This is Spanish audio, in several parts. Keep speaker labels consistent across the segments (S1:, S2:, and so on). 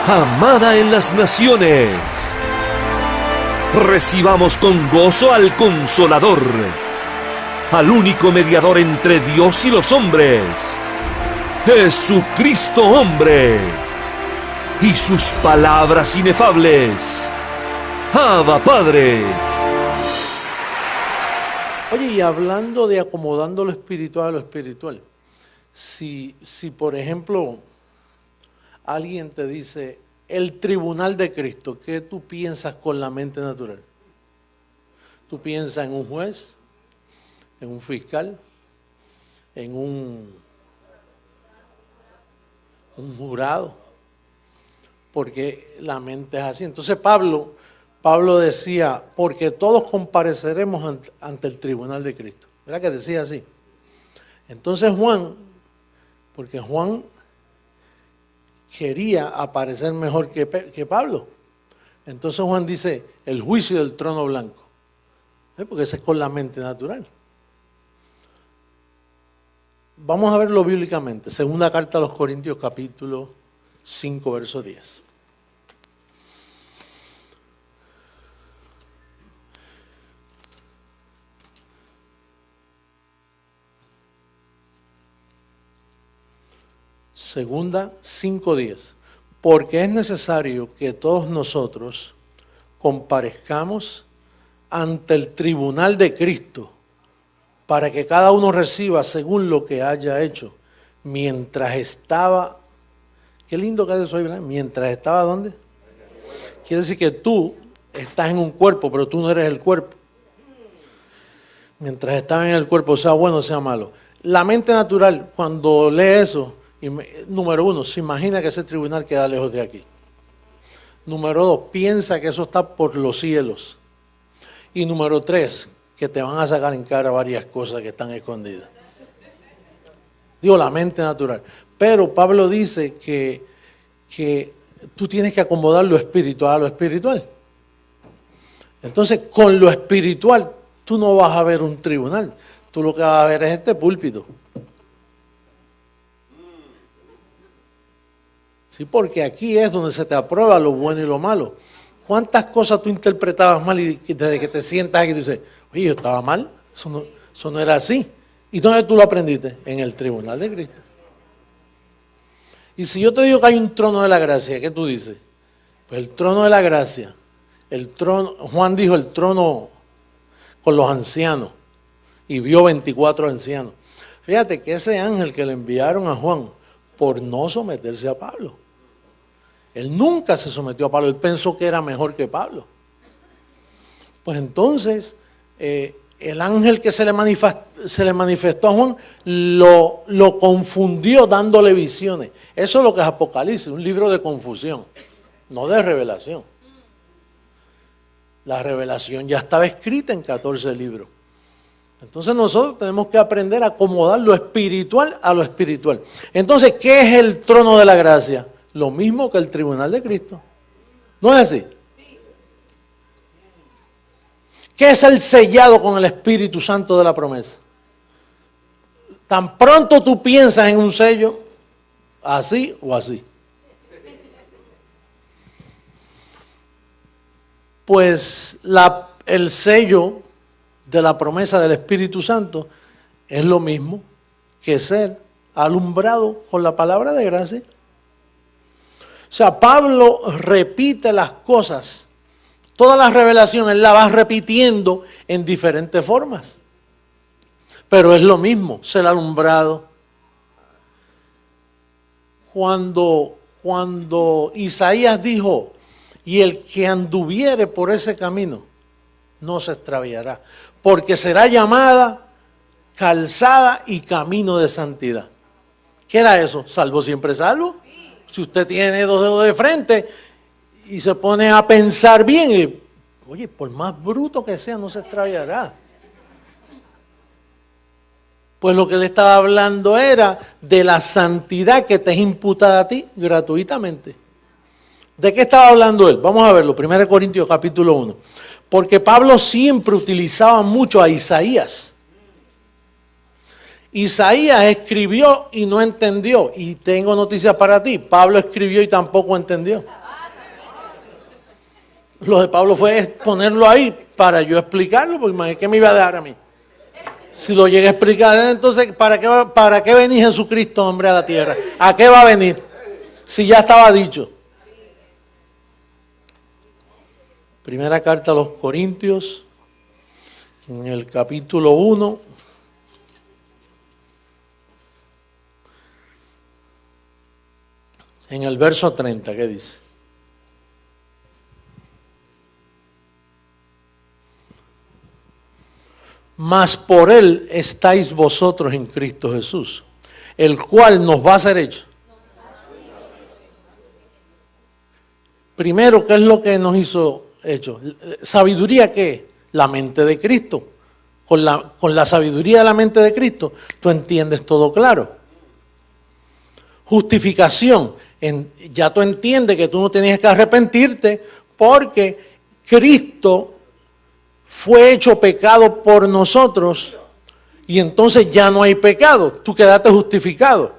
S1: amada en las naciones. Recibamos con gozo al Consolador, al único mediador entre Dios y los hombres, Jesucristo hombre, y sus palabras inefables. Abba Padre.
S2: Oye, y hablando de acomodando lo espiritual a lo espiritual, si por ejemplo alguien te dice el tribunal de Cristo, ¿qué tú piensas con la mente natural? ¿Tú piensas en un juez, en un fiscal, en un jurado? Porque la mente es así. Entonces Pablo decía, porque todos compareceremos ante el tribunal de Cristo. ¿Verdad que decía así? Entonces Juan, porque Juan quería aparecer mejor que Pablo. Entonces Juan dice, el juicio del trono blanco. Porque ese es con la mente natural. Vamos a verlo bíblicamente. Segunda carta a los Corintios, capítulo 5, verso 10. Segunda 5:10. Porque es necesario que todos nosotros comparezcamos ante el tribunal de Cristo para que cada uno reciba según lo que haya hecho mientras estaba. Qué lindo que es eso ahí, ¿verdad? Mientras estaba, ¿dónde? Quiere decir que tú estás en un cuerpo, pero tú no eres el cuerpo. Mientras estaba en el cuerpo, sea bueno o sea malo. La mente natural, cuando lee eso, número uno, se imagina que ese tribunal queda lejos de aquí. Número dos, piensa que eso está por los cielos. Y número tres, que te van a sacar en cara varias cosas que están escondidas. Digo, la mente natural. Pero Pablo dice que tú tienes que acomodar lo espiritual a lo espiritual. Entonces, con lo espiritual, tú no vas a ver un tribunal. Tú lo que vas a ver es este púlpito. Sí, porque aquí es donde se te aprueba lo bueno y lo malo. ¿Cuántas cosas tú interpretabas mal y desde que te sientas aquí tú dices, oye, yo estaba mal? Eso no era así. ¿Y dónde tú lo aprendiste? En el tribunal de Cristo. Y si yo te digo que hay un trono de la gracia, ¿qué tú dices? Pues el trono de la gracia, el trono, Juan dijo el trono con los ancianos y vio 24 ancianos. Fíjate que ese ángel que le enviaron a Juan por no someterse a Pablo. Él nunca se sometió a Pablo, él pensó que era mejor que Pablo. Pues entonces, el ángel que se le manifestó a Juan lo confundió dándole visiones. Eso es lo que es Apocalipsis, un libro de confusión, no de revelación. La revelación ya estaba escrita en 14 libros. Entonces nosotros tenemos que aprender a acomodar lo espiritual a lo espiritual. Entonces, ¿qué es el trono de la gracia? Lo mismo que el tribunal de Cristo. ¿No es así? ¿Qué es el sellado con el Espíritu Santo de la promesa? Tan pronto tú piensas en un sello, así o así. Pues el sello de la promesa del Espíritu Santo es lo mismo que ser alumbrado con la palabra de gracia. O sea, Pablo repite las cosas, toda la revelación él la va repitiendo en diferentes formas. Pero es lo mismo, ser alumbrado. Cuando Isaías dijo, y el que anduviere por ese camino no se extraviará, porque será llamada calzada y camino de santidad. ¿Qué era eso? Salvo siempre salvo. Si usted tiene 2 dedos de frente y se pone a pensar bien, oye, por más bruto que sea, no se extraviará. Pues lo que le estaba hablando era de la santidad que te es imputada a ti gratuitamente. ¿De qué estaba hablando él? Vamos a verlo, 1 Corintios capítulo 1. Porque Pablo siempre utilizaba mucho a Isaías. Isaías escribió y no entendió. Y tengo noticias para ti. Pablo escribió y tampoco entendió. Lo de Pablo fue ponerlo ahí para yo explicarlo, porque ¿qué me iba a dejar a mí? Si lo llegué a explicar, entonces ¿para qué venía Jesucristo, hombre, a la tierra? ¿A qué va a venir? Si ya estaba dicho. Primera carta a los Corintios, en el capítulo 1. En el verso 30, ¿qué dice? Mas por él estáis vosotros en Cristo Jesús, el cual nos va a ser hecho. Primero, ¿qué es lo que nos hizo hecho? ¿Sabiduría qué? La mente de Cristo. Con la sabiduría de la mente de Cristo, tú entiendes todo claro. Justificación. Ya tú entiendes que tú no tenías que arrepentirte porque Cristo fue hecho pecado por nosotros y entonces ya no hay pecado, tú quedaste justificado.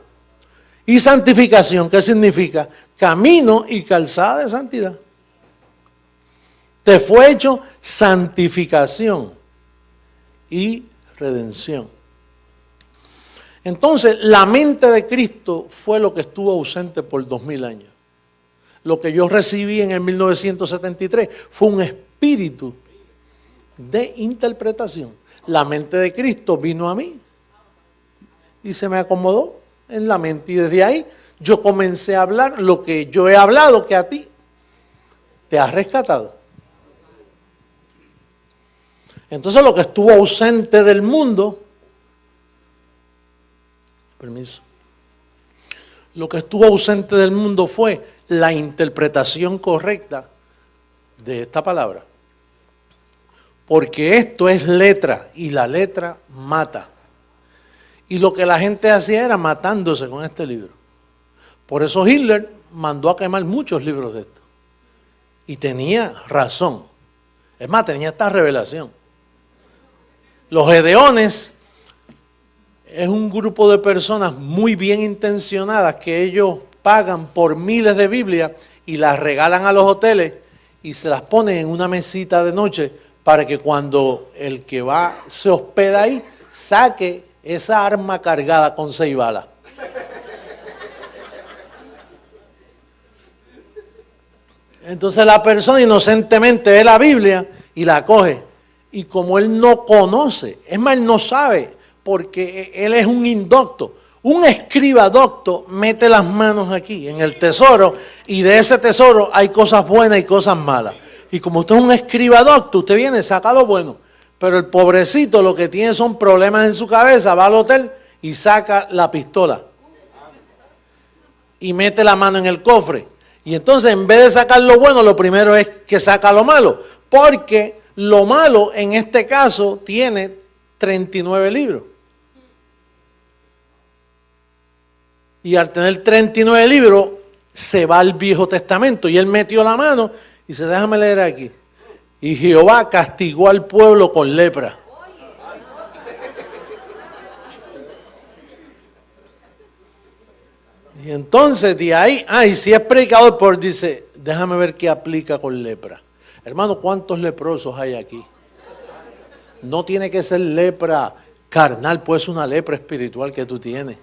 S2: Y santificación, ¿qué significa? Camino y calzada de santidad. Te fue hecho santificación y redención. Entonces, la mente de Cristo fue lo que estuvo ausente por 2000 años. Lo que yo recibí en el 1973 fue un espíritu de interpretación. La mente de Cristo vino a mí y se me acomodó en la mente. Y desde ahí yo comencé a hablar lo que yo he hablado, que a ti te has rescatado. Entonces lo que estuvo ausente del mundo, lo que estuvo ausente del mundo fue la interpretación correcta de esta palabra. Porque esto es letra y la letra mata. Y lo que la gente hacía era matándose con este libro. Por eso Hitler mandó a quemar muchos libros de esto. Y tenía razón. Es más, tenía esta revelación. Los Gedeones es un grupo de personas muy bien intencionadas que ellos pagan por miles de Biblias y las regalan a los hoteles y se las ponen en una mesita de noche para que cuando el que va se hospeda ahí saque esa arma cargada con 6 balas. Entonces la persona inocentemente ve la Biblia y la coge. Y como él no conoce, es más, él no sabe, porque él es un indocto. Un escriba docto mete las manos aquí en el tesoro y de ese tesoro hay cosas buenas y cosas malas. Y como usted es un escriba docto, usted viene, saca lo bueno. Pero el pobrecito lo que tiene son problemas en su cabeza, va al hotel y saca la pistola. Y mete la mano en el cofre. Y entonces en vez de sacar lo bueno, lo primero es que saca lo malo. Porque lo malo en este caso tiene 39 libros. Y al tener 39 libros, se va al Viejo Testamento. Y él metió la mano y dice, déjame leer aquí. Y Jehová castigó al pueblo con lepra. Y entonces de ahí, y si es predicador, pues dice, déjame ver qué aplica con lepra. Hermano, ¿cuántos leprosos hay aquí? No tiene que ser lepra carnal, puede ser una lepra espiritual que tú tienes.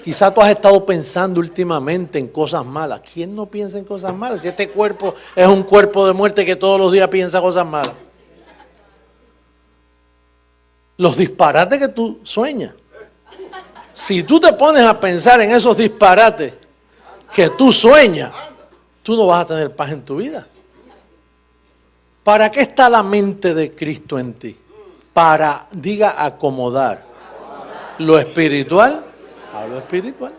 S2: Quizás tú has estado pensando últimamente en cosas malas. ¿Quién no piensa en cosas malas? Si este cuerpo es un cuerpo de muerte que todos los días piensa cosas malas. Los disparates que tú sueñas. Si tú te pones a pensar en esos disparates que tú sueñas, tú no vas a tener paz en tu vida. ¿Para qué está la mente de Cristo en ti? Para, diga, acomodar lo espiritual a lo espiritual.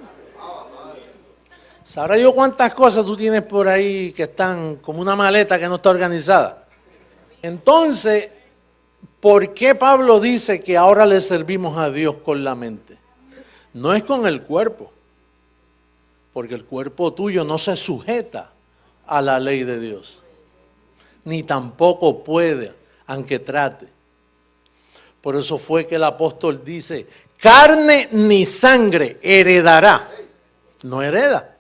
S2: ¿Sabrá yo cuántas cosas tú tienes por ahí que están como una maleta que no está organizada? Entonces, ¿por qué Pablo dice que ahora le servimos a Dios con la mente? No es con el cuerpo, porque el cuerpo tuyo no se sujeta a la ley de Dios, ni tampoco puede, aunque trate. Por eso fue que el apóstol dice carne ni sangre heredará. No hereda.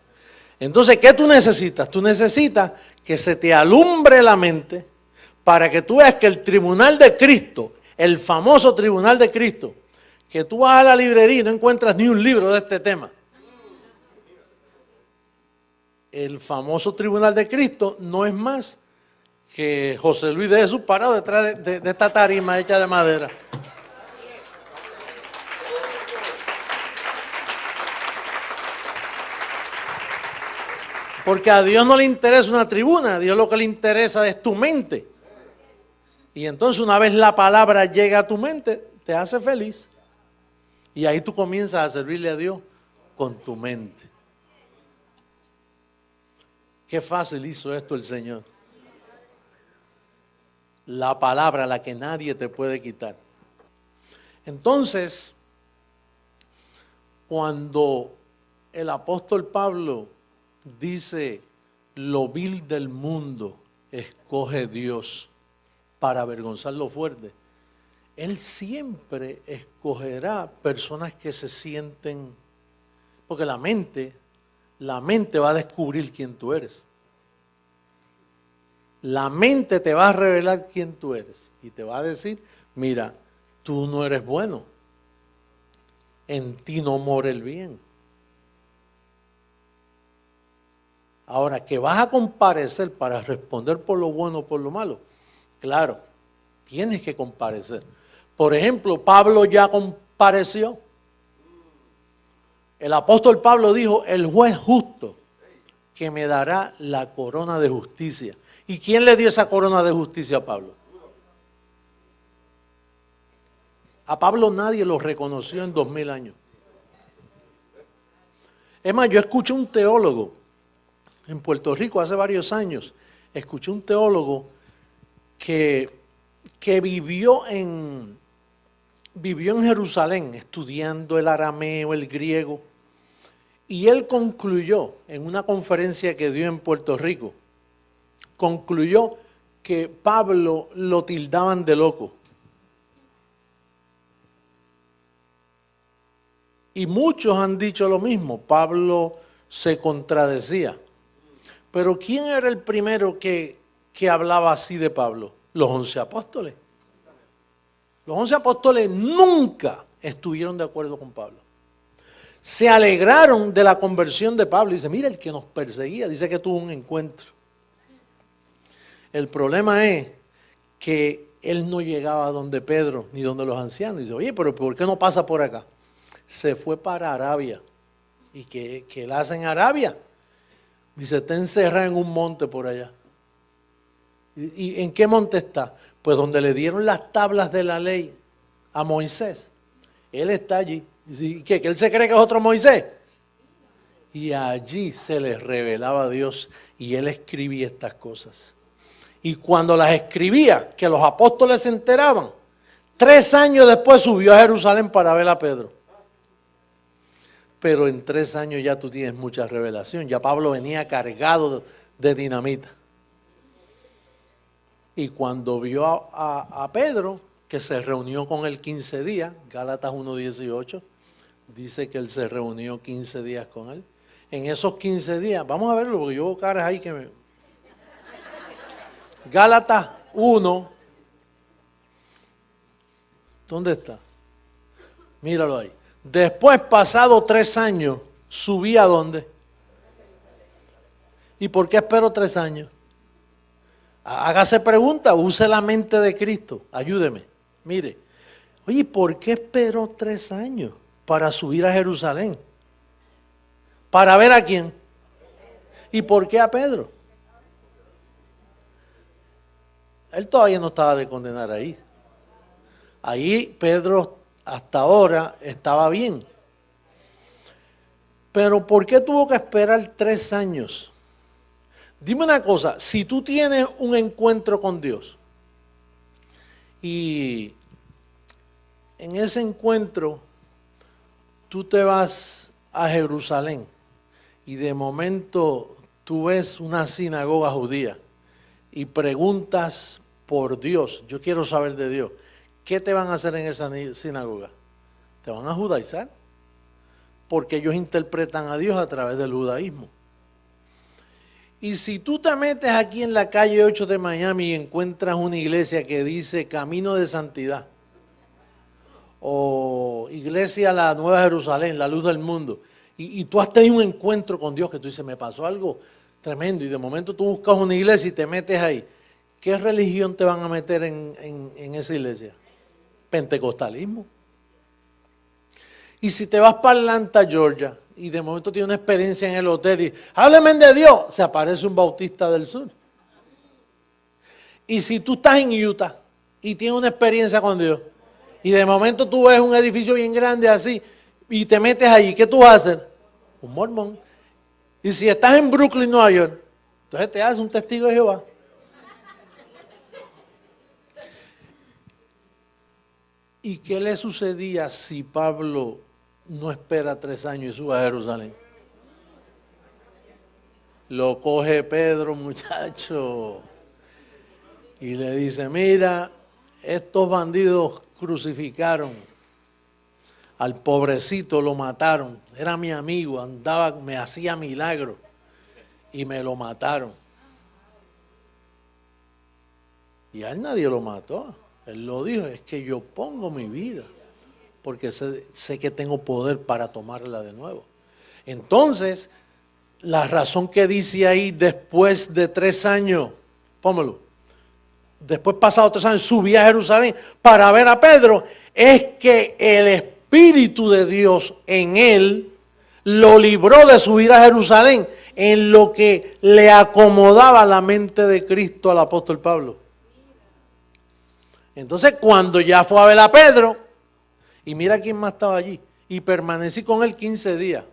S2: Entonces, ¿qué tú necesitas? Tú necesitas que se te alumbre la mente para que tú veas que el tribunal de Cristo, el famoso tribunal de Cristo, que tú vas a la librería y no encuentras ni un libro de este tema. El famoso tribunal de Cristo no es más que José Luis de Jesús parado detrás de esta tarima hecha de madera. Porque a Dios no le interesa una tribuna, a Dios lo que le interesa es tu mente. Y entonces una vez la palabra llega a tu mente, te hace feliz. Y ahí tú comienzas a servirle a Dios con tu mente. Qué fácil hizo esto el Señor. La palabra, la que nadie te puede quitar. Entonces, cuando el apóstol Pablo dice, lo vil del mundo escoge Dios para avergonzar lo fuerte, Él siempre escogerá personas que se sienten, porque la mente va a descubrir quién tú eres. La mente te va a revelar quién tú eres y te va a decir, mira, tú no eres bueno, en ti no mora el bien. Ahora, que vas a comparecer para responder por lo bueno o por lo malo, claro, tienes que comparecer. Por ejemplo, Pablo ya compareció. El apóstol Pablo dijo, el juez justo que me dará la corona de justicia. ¿Y quién le dio esa corona de justicia a Pablo? A Pablo nadie lo reconoció en 2000 años. Es más, yo escuché un teólogo en Puerto Rico hace varios años, escuché un teólogo que vivió en Jerusalén estudiando el arameo, el griego, y él concluyó en una conferencia que dio en Puerto Rico, concluyó que Pablo lo tildaban de loco. Y muchos han dicho lo mismo, Pablo se contradecía. Pero ¿quién era el primero que hablaba así de Pablo? Los 11 apóstoles. Los 11 apóstoles nunca estuvieron de acuerdo con Pablo. Se alegraron de la conversión de Pablo. Dice, mira, el que nos perseguía, dice que tuvo un encuentro. El problema es que él no llegaba donde Pedro ni donde los ancianos. Dice, oye, pero ¿por qué no pasa por acá? Se fue para Arabia. ¿Y qué él hace en Arabia? Dice, está encerrado en un monte por allá. ¿Y en qué monte está? Pues donde le dieron las tablas de la ley a Moisés. Él está allí. ¿Y qué? ¿Que él se cree que es otro Moisés? Y allí se les revelaba a Dios y él escribía estas cosas. Y cuando las escribía, que los apóstoles se enteraban, 3 años después subió a Jerusalén para ver a Pedro. Pero en 3 años ya tú tienes mucha revelación. Ya Pablo venía cargado de dinamita. Y cuando vio a Pedro, que se reunió con él 15 días, Gálatas 1:18, dice que él se reunió 15 días con él. En esos 15 días, vamos a verlo porque yo veo caras ahí que me... Gálatas 1, ¿dónde está? Míralo ahí. Después, pasado 3 años, subí a dónde. ¿Y por qué espero 3 años? Hágase pregunta, use la mente de Cristo, ayúdeme. Mire, oye, ¿por qué esperó 3 años para subir a Jerusalén? ¿Para ver a quién? ¿Y por qué a Pedro? Él todavía no estaba de condenar ahí. Ahí Pedro hasta ahora estaba bien. Pero ¿por qué tuvo que esperar 3 años? Dime una cosa, si tú tienes un encuentro con Dios y en ese encuentro tú te vas a Jerusalén y de momento tú ves una sinagoga judía y preguntas por Dios, yo quiero saber de Dios, ¿qué te van a hacer en esa sinagoga? te van a judaizar, porque ellos interpretan a Dios a través del judaísmo. Y si tú te metes aquí en la calle 8 de Miami y encuentras una iglesia que dice Camino de Santidad, o Iglesia La Nueva Jerusalén, la luz del mundo, y tú has tenido un encuentro con Dios que tú dices, me pasó algo tremendo, y de momento tú buscas una iglesia y te metes ahí, ¿qué religión te van a meter en esa iglesia? Pentecostalismo. Y si te vas para Atlanta, Georgia, y de momento tienes una experiencia en el hotel y háblame de Dios, se aparece un bautista del sur. Y si tú estás en Utah y tienes una experiencia con Dios, y de momento tú ves un edificio bien grande así, y te metes allí, ¿qué tú vas a hacer? Un mormón. Y si estás en Brooklyn, Nueva York, entonces te haces un testigo de Jehová. ¿Y qué le sucedía si Pablo no espera 3 años y sube a Jerusalén? Lo coge Pedro, muchacho, y le dice, mira, estos bandidos crucificaron al pobrecito, lo mataron, era mi amigo, andaba, me hacía milagros y me lo mataron. Y a él nadie lo mató, él lo dijo, es que yo pongo mi vida porque sé que tengo poder para tomarla de nuevo. Entonces, la razón que dice ahí, después de 3 años, póngalo, después pasado 3 años, subí a Jerusalén para ver a Pedro, es que el Espíritu de Dios en él lo libró de subir a Jerusalén en lo que le acomodaba la mente de Cristo al apóstol Pablo. Entonces, cuando ya fue a ver a Pedro, y mira quién más estaba allí, y permanecí con él 15 días,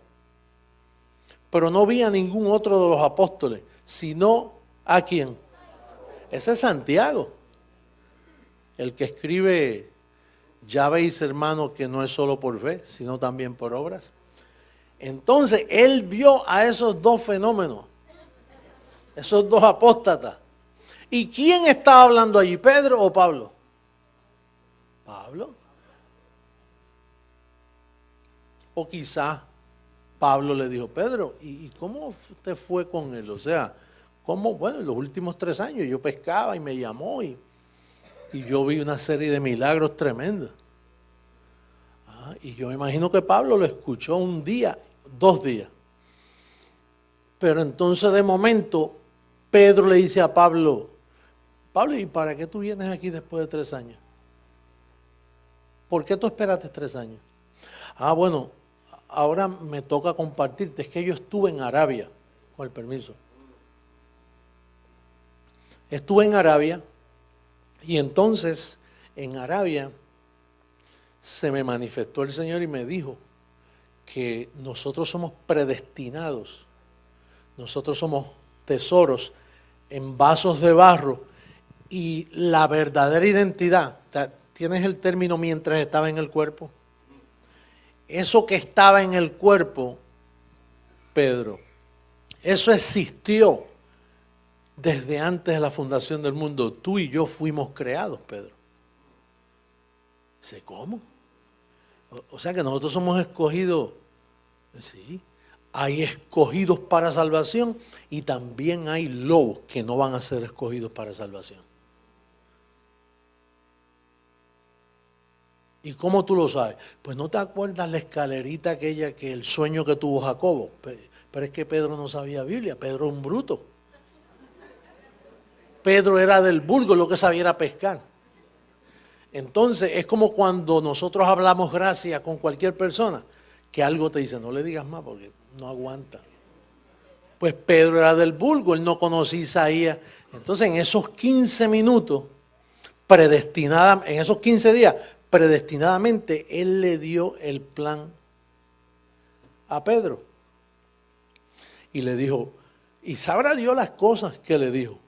S2: pero no vi a ningún otro de los apóstoles, sino ¿a quién? Ese es Santiago, el que escribe, ya veis hermano que no es solo por fe, sino también por obras. Entonces, él vio a esos 2 fenómenos, esos 2 apóstatas. ¿Y quién estaba hablando allí, Pedro o Pablo? Pablo. O quizás Pablo le dijo, Pedro, ¿y cómo te fue con él? O sea, ¿cómo? Bueno, en los últimos 3 años yo pescaba y me llamó y yo vi una serie de milagros tremendos. Y yo me imagino que Pablo lo escuchó 1 día, 2 días. Pero entonces de momento Pedro le dice a Pablo, Pablo, ¿y para qué tú vienes aquí después de 3 años? ¿Por qué tú esperaste 3 años? Bueno, ahora me toca compartirte, es que yo estuve en Arabia, con el permiso. Estuve en Arabia y entonces en Arabia se me manifestó el Señor y me dijo que nosotros somos predestinados, nosotros somos tesoros en vasos de barro y la verdadera identidad, ¿tienes el término mientras estaba en el cuerpo? Eso que estaba en el cuerpo, Pedro, eso existió desde antes de la fundación del mundo. Tú y yo fuimos creados, Pedro. Dice, ¿cómo? O sea que nosotros somos escogidos. Sí, hay escogidos para salvación y también hay lobos que no van a ser escogidos para salvación. ¿Y cómo tú lo sabes? Pues no te acuerdas la escalerita aquella, que el sueño que tuvo Jacobo. Pero es que Pedro no sabía Biblia, Pedro es un bruto. Pedro era del vulgo, lo que sabía era pescar. Entonces es como cuando nosotros hablamos gracia con cualquier persona, que algo te dice, no le digas más porque no aguanta. Pues Pedro era del vulgo, él no conocía a Isaías. Entonces en esos 15 minutos, en esos 15 días, predestinadamente, él le dio el plan a Pedro. Y le dijo, y sabrá Dios las cosas que le dijo,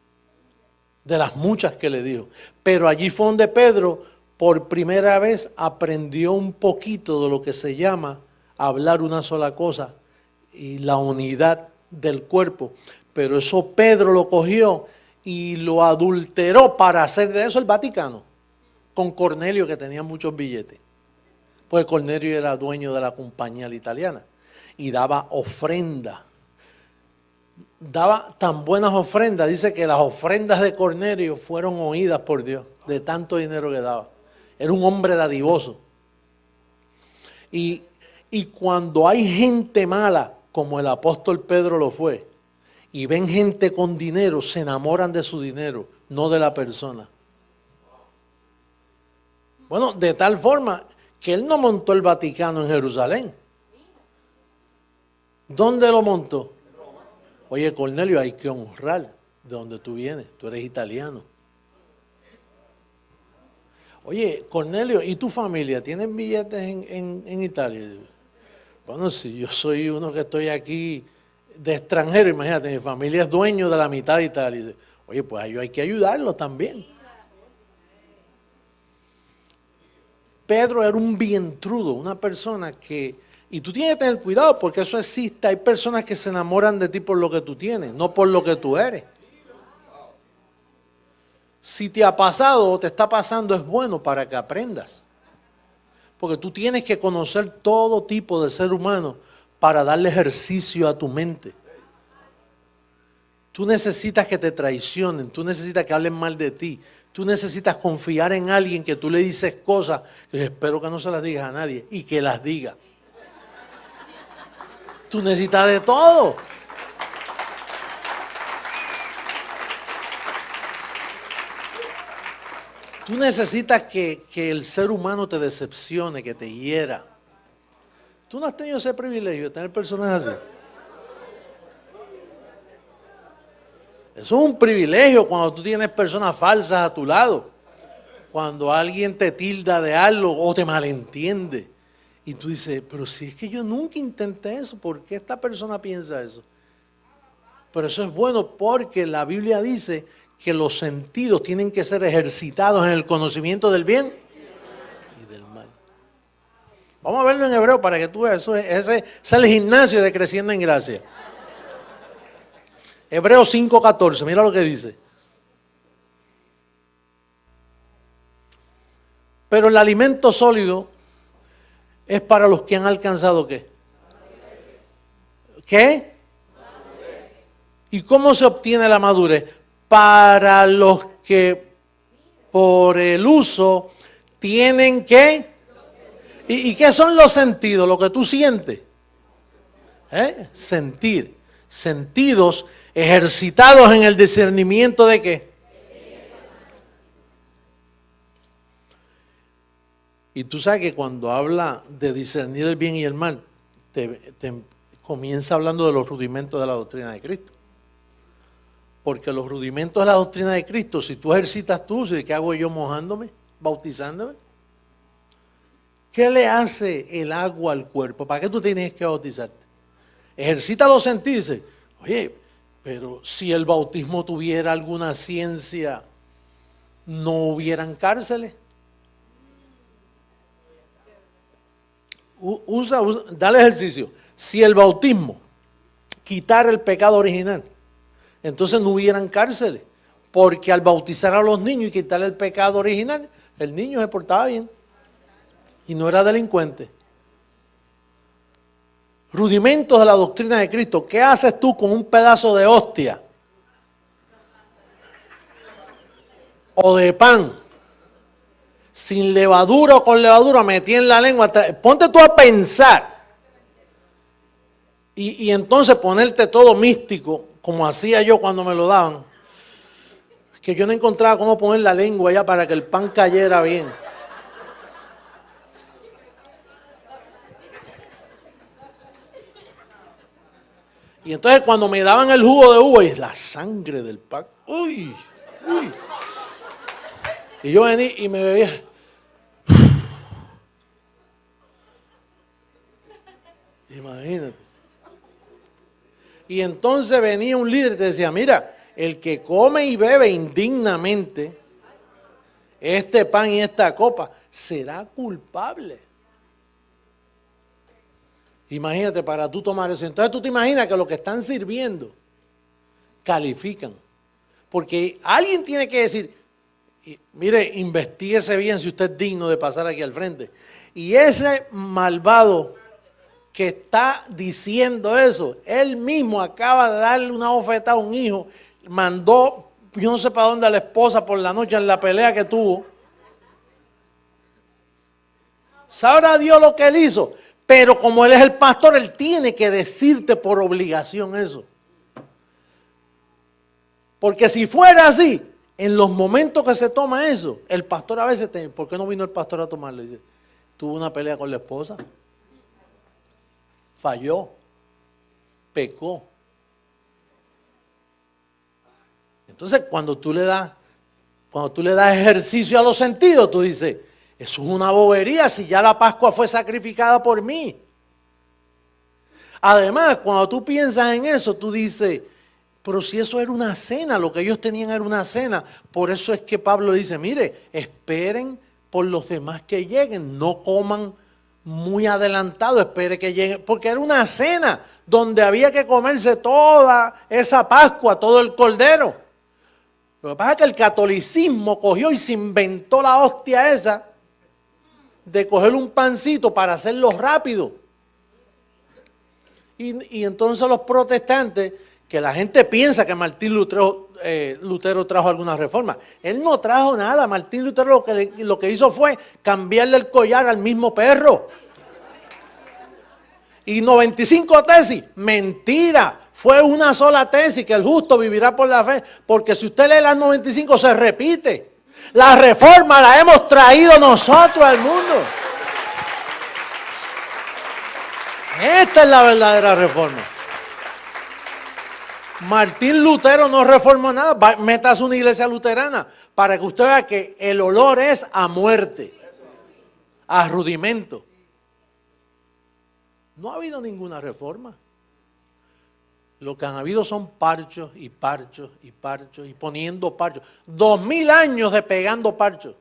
S2: de las muchas que le dijo. Pero allí fue donde Pedro, por primera vez, aprendió un poquito de lo que se llama hablar una sola cosa y la unidad del cuerpo. Pero eso Pedro lo cogió y lo adulteró para hacer de eso el Vaticano. Con Cornelio, que tenía muchos billetes. Pues Cornelio era dueño de la compañía italiana y daba ofrenda. Daba tan buenas ofrendas, dice que las ofrendas de Cornelio fueron oídas por Dios, de tanto dinero que daba. Era un hombre dadivoso. Y cuando hay gente mala, como el apóstol Pedro lo fue, y ven gente con dinero, se enamoran de su dinero, no de la persona. Bueno, de tal forma que él no montó el Vaticano en Jerusalén. ¿Dónde lo montó? Oye, Cornelio, hay que honrar de donde tú vienes, tú eres italiano. Oye, Cornelio, ¿y tu familia? ¿Tienen billetes en Italia? Bueno, si yo soy uno que estoy aquí de extranjero, imagínate, mi familia es dueño de la mitad de Italia. Oye, pues a ellos hay que ayudarlos también. Pedro era un vientrudo, una persona que... Y tú tienes que tener cuidado porque eso existe. Hay personas que se enamoran de ti por lo que tú tienes, no por lo que tú eres. Si te ha pasado o te está pasando, es bueno para que aprendas. Porque tú tienes que conocer todo tipo de ser humano para darle ejercicio a tu mente. Tú necesitas que te traicionen, tú necesitas que hablen mal de ti, tú necesitas confiar en alguien que tú le dices cosas que espero que no se las digas a nadie y que las diga. Tú necesitas de todo. Tú necesitas que el ser humano te decepcione, que te hiera. Tú no has tenido ese privilegio de tener personas así. Eso es un privilegio cuando tú tienes personas falsas a tu lado. Cuando alguien te tilda de algo o te malentiende. Y tú dices, pero si es que yo nunca intenté eso, ¿por qué esta persona piensa eso? Pero eso es bueno porque la Biblia dice que los sentidos tienen que ser ejercitados en el conocimiento del bien y del mal. Vamos a verlo en hebreo para que tú veas. Ese es el gimnasio de Creciendo en Gracia. Hebreos 5:14, mira lo que dice. Pero el alimento sólido es para los que han alcanzado ¿qué? ¿Qué? ¿Y cómo se obtiene la madurez? Para los que por el uso tienen ¿qué? ¿Y qué son los sentidos? Lo que tú sientes. Sentir. Sentidos ejercitados en el discernimiento de ¿qué? Y tú sabes que cuando habla de discernir el bien y el mal, te comienza hablando de los rudimentos de la doctrina de Cristo. Porque los rudimentos de la doctrina de Cristo, si tú ejercitas tú, ¿qué hago yo mojándome, bautizándome? ¿Qué le hace el agua al cuerpo? ¿Para qué tú tienes que bautizarte? Ejercita los sentidos. Oye, pero si el bautismo tuviera alguna ciencia, no hubieran cárceles. Dale ejercicio. Si el bautismo quitara el pecado original, entonces no hubieran cárceles, porque al bautizar a los niños y quitarle el pecado original, el niño se portaba bien y no era delincuente. Rudimentos de la doctrina de Cristo. ¿Qué haces tú con un pedazo de hostia o de pan sin levadura o con levadura metí en la lengua? Ponte tú a pensar y entonces ponerte todo místico, como hacía yo cuando me lo daban, que yo no encontraba cómo poner la lengua allá para que el pan cayera bien. Y entonces cuando me daban el jugo de uva y la sangre del pan, uy. Y yo venía y me bebía. Imagínate. Y entonces venía un líder y te decía, mira, el que come y bebe indignamente este pan y esta copa será culpable. Imagínate, para tú tomar eso. Entonces tú te imaginas que los que están sirviendo califican. Porque alguien tiene que decir, mire, investíguese bien si usted es digno de pasar aquí al frente. Y ese malvado que está diciendo eso, él mismo acaba de darle una bofetada a un hijo, mandó, yo no sé para dónde, a la esposa por la noche en la pelea que tuvo. Sabrá Dios lo que él hizo, pero como él es el pastor, él tiene que decirte por obligación eso. Porque si fuera así, en los momentos que se toma eso, el pastor a veces, ¿por qué no vino el pastor a tomarlo? Dice, tuvo una pelea con la esposa, falló, pecó. Entonces cuando tú le das ejercicio a los sentidos, tú dices, eso es una bobería si ya la Pascua fue sacrificada por mí. Además, cuando tú piensas en eso, tú dices, pero si eso era una cena, lo que ellos tenían era una cena. Por eso es que Pablo dice, mire, esperen por los demás que lleguen, no coman muy adelantado, espere que lleguen, porque era una cena donde había que comerse toda esa Pascua, todo el cordero. Lo que pasa es que el catolicismo cogió y se inventó la hostia esa de coger un pancito para hacerlo rápido. Y entonces los protestantes, que la gente piensa que Martín Lutero trajo alguna reforma. Él no trajo nada. Martín Lutero lo que hizo fue cambiarle el collar al mismo perro. Y 95 tesis, mentira. Fue una sola tesis, que el justo vivirá por la fe. Porque si usted lee las 95 se repite. La reforma la hemos traído nosotros al mundo. Esta es la verdadera reforma. Martín Lutero no reformó nada. Métase a una iglesia luterana para que usted vea que el olor es a muerte, a rudimento. No ha habido ninguna reforma. Lo que han habido son parchos y parchos y parchos y poniendo parchos. 2000 años de pegando parchos.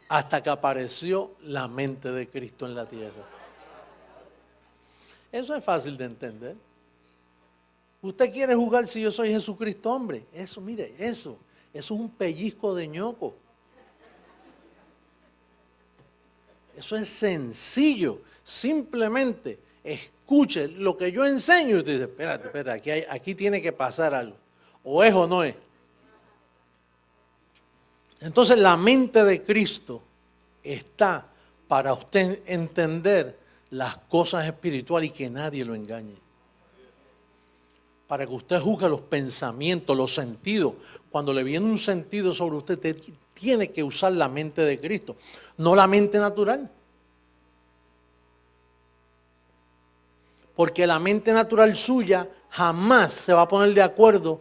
S2: Hasta que apareció la mente de Cristo en la tierra. Eso es fácil de entender. Usted quiere jugar si yo soy Jesucristo, hombre. Eso, mire, eso es un pellizco de ñoco. Eso es sencillo. Simplemente escuche lo que yo enseño y usted dice, espérate, aquí tiene que pasar algo. O es o no es. Entonces la mente de Cristo está para usted entender las cosas espirituales y que nadie lo engañe. Para que usted juzgue los pensamientos, los sentidos. Cuando le viene un sentido sobre usted tiene que usar la mente de Cristo, no la mente natural. Porque la mente natural suya jamás se va a poner de acuerdo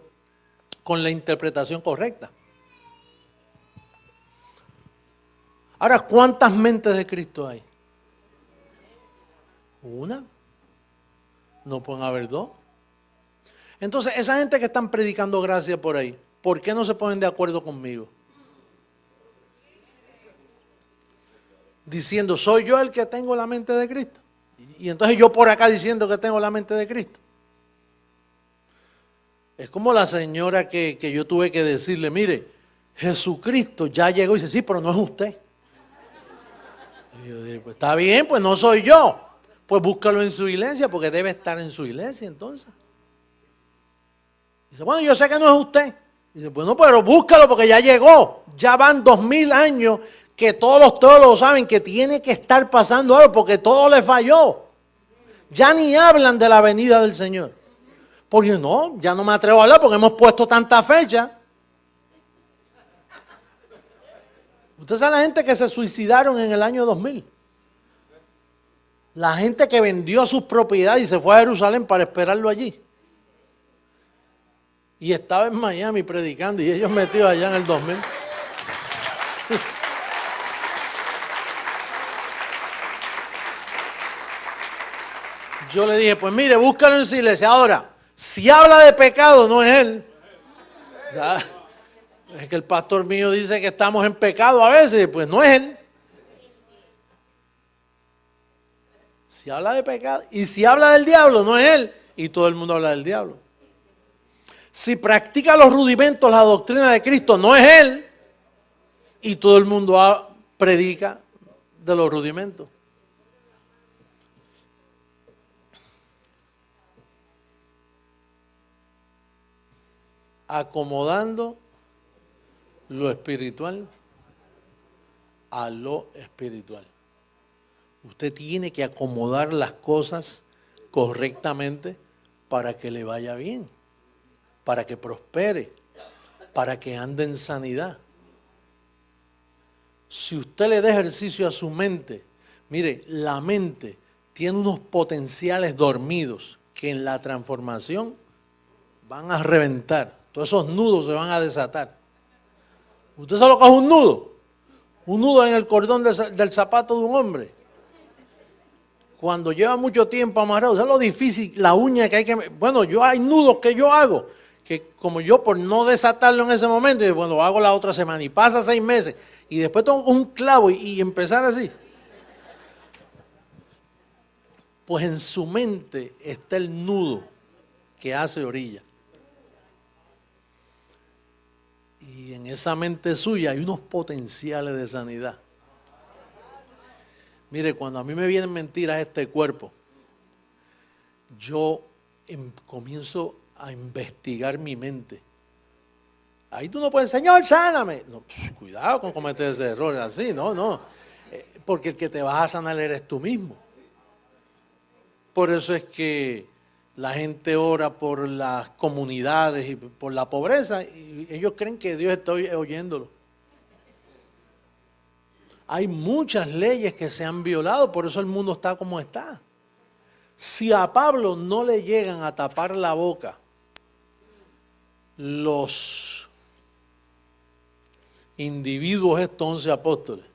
S2: con la interpretación correcta. Ahora, ¿cuántas mentes de Cristo hay? ¿Una? No pueden haber dos. Entonces, esa gente que están predicando gracia por ahí, ¿por qué no se ponen de acuerdo conmigo? Diciendo, ¿soy yo el que tengo la mente de Cristo? Y entonces yo por acá diciendo que tengo la mente de Cristo. Es como la señora que yo tuve que decirle, mire, Jesucristo ya llegó y dice, sí, pero no es usted. Y yo dije, pues está bien, pues no soy yo. Pues búscalo en su iglesia, porque debe estar en su iglesia entonces. Dice, bueno, yo sé que no es usted. Dice, bueno, pero búscalo porque ya llegó. Ya van 2000 años que todos los teólogos saben que tiene que estar pasando algo porque todo le falló. Ya ni hablan de la venida del Señor. Porque no, ya no me atrevo a hablar porque hemos puesto tanta fecha. Usted sabe la gente que se suicidaron en el año 2000. La gente que vendió sus propiedades y se fue a Jerusalén para esperarlo allí. Y estaba en Miami predicando y ellos metidos allá en el 2000. Yo le dije, pues mire, búscalo en su iglesia. Ahora, si habla de pecado, no es él. ¿Sabes? Es que el pastor mío dice que estamos en pecado a veces, pues no es él. Si habla de pecado, y si habla del diablo, no es él. Y todo el mundo habla del diablo. Si practica los rudimentos, la doctrina de Cristo, no es él. Y todo el mundo predica de los rudimentos. Acomodando lo espiritual a lo espiritual. Usted tiene que acomodar las cosas correctamente para que le vaya bien, para que prospere, para que ande en sanidad. Si usted le da ejercicio a su mente, mire, la mente tiene unos potenciales dormidos que en la transformación van a reventar. Todos esos nudos se van a desatar. ¿Usted sabe lo que es un nudo? Un nudo en el cordón del zapato de un hombre. Cuando lleva mucho tiempo amarrado, ¿sabes lo difícil? La uña que hay que... Bueno, hay nudos que yo hago, que como yo por no desatarlo en ese momento, y bueno, lo hago la otra semana, y pasa 6 meses, y después tengo un clavo y empezar así. Pues en su mente está el nudo que hace orilla. Y en esa mente suya hay unos potenciales de sanidad. Mire, cuando a mí me vienen mentiras este cuerpo, yo comienzo a investigar mi mente. Ahí tú no puedes, Señor, sáname. No, cuidado con cometer ese error así, no. Porque el que te vas a sanar eres tú mismo. Por eso es que la gente ora por las comunidades y por la pobreza y ellos creen que Dios está oyéndolo. Hay muchas leyes que se han violado, por eso el mundo está como está. Si a Pablo no le llegan a tapar la boca los individuos, estos 11 apóstoles,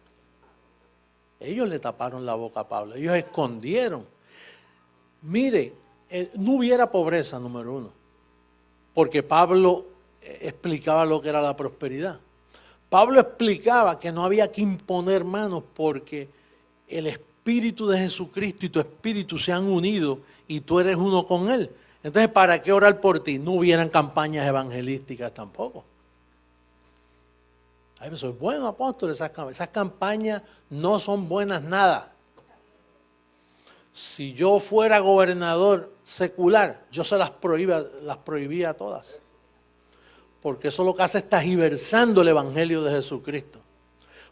S2: ellos le taparon la boca a Pablo, ellos escondieron. Mire, no hubiera pobreza, número uno, porque Pablo explicaba lo que era la prosperidad. Pablo explicaba que no había que imponer manos porque el Espíritu de Jesucristo y tu Espíritu se han unido y tú eres uno con Él. Entonces, ¿para qué orar por ti? No hubieran campañas evangelísticas tampoco. Ay, eso es bueno, apóstol, esas campañas no son buenas nada. Si yo fuera gobernador secular, yo se las prohibía todas. Porque eso lo que hace es tergiversando el Evangelio de Jesucristo.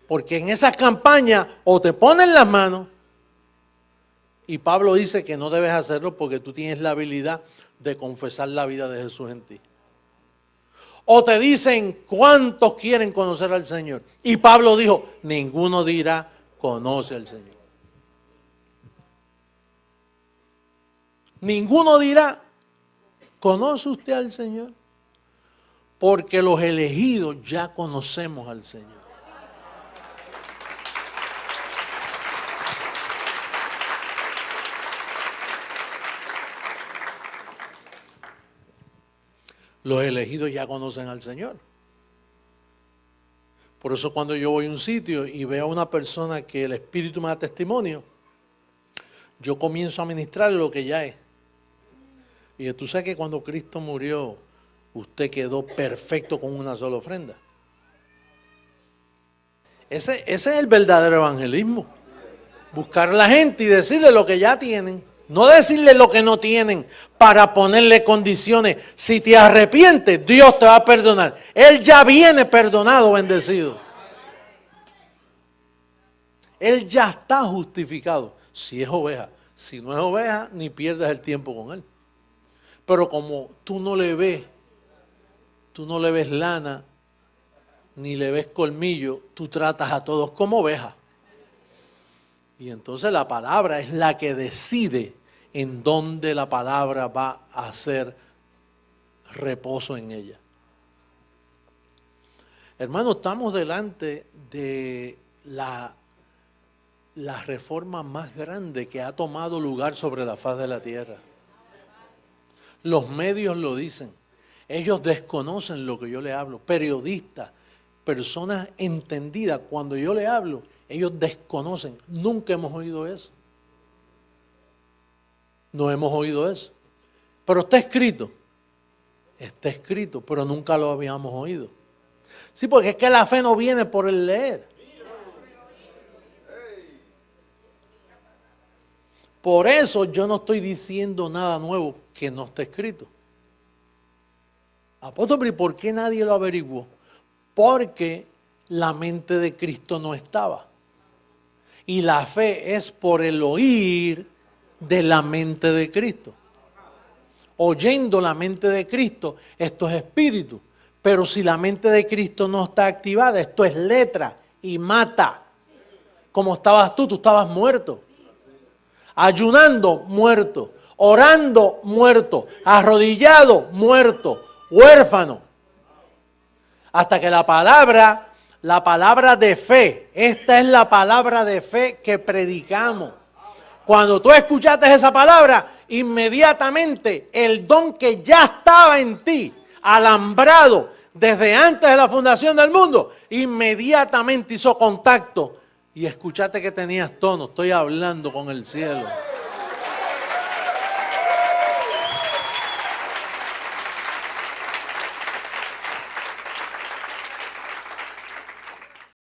S2: Porque en esas campañas o te ponen las manos, y Pablo dice que no debes hacerlo porque tú tienes la habilidad de confesar la vida de Jesús en ti. O te dicen cuántos quieren conocer al Señor. Y Pablo dijo, ninguno dirá, conoce al Señor. Ninguno dirá, ¿conoce usted al Señor? Porque los elegidos ya conocemos al Señor. Los elegidos ya conocen al Señor. Por eso cuando yo voy a un sitio y veo a una persona que el Espíritu me da testimonio, yo comienzo a ministrarle lo que ya es. Y tú sabes que cuando Cristo murió, usted quedó perfecto con una sola ofrenda. Ese es el verdadero evangelismo. Buscar a la gente y decirle lo que ya tienen. No decirle lo que no tienen para ponerle condiciones. Si te arrepientes, Dios te va a perdonar. Él ya viene perdonado, bendecido. Él ya está justificado. Si es oveja. Si no es oveja, ni pierdes el tiempo con él. Pero como tú no le ves lana, ni le ves colmillo, tú tratas a todos como ovejas. Y entonces la palabra es la que decide en dónde la palabra va a hacer reposo en ella. Hermanos, estamos delante de la reforma más grande que ha tomado lugar sobre la faz de la tierra. Los medios lo dicen. Ellos desconocen lo que yo le hablo. Periodistas, personas entendidas, cuando yo le hablo, ellos desconocen. Nunca hemos oído eso. No hemos oído eso. Pero está escrito. Está escrito, pero nunca lo habíamos oído. Sí, porque es que la fe no viene por el leer. Por eso yo no estoy diciendo nada nuevo que no está escrito. Apóstol, ¿pero por qué nadie lo averiguó? Porque la mente de Cristo no estaba. Y la fe es por el oír de la mente de Cristo. Oyendo la mente de Cristo, esto es espíritu. Pero si la mente de Cristo no está activada, esto es letra y mata. Como estabas tú estabas muerto. Ayunando, muerto. Orando, muerto. Arrodillado, muerto. Huérfano. Hasta que la palabra de fe, esta es la palabra de fe que predicamos. Cuando tú escuchaste esa palabra, inmediatamente el don que ya estaba en ti, alambrado desde antes de la fundación del mundo, inmediatamente hizo contacto y escuchaste que tenías tono. Estoy hablando con el cielo.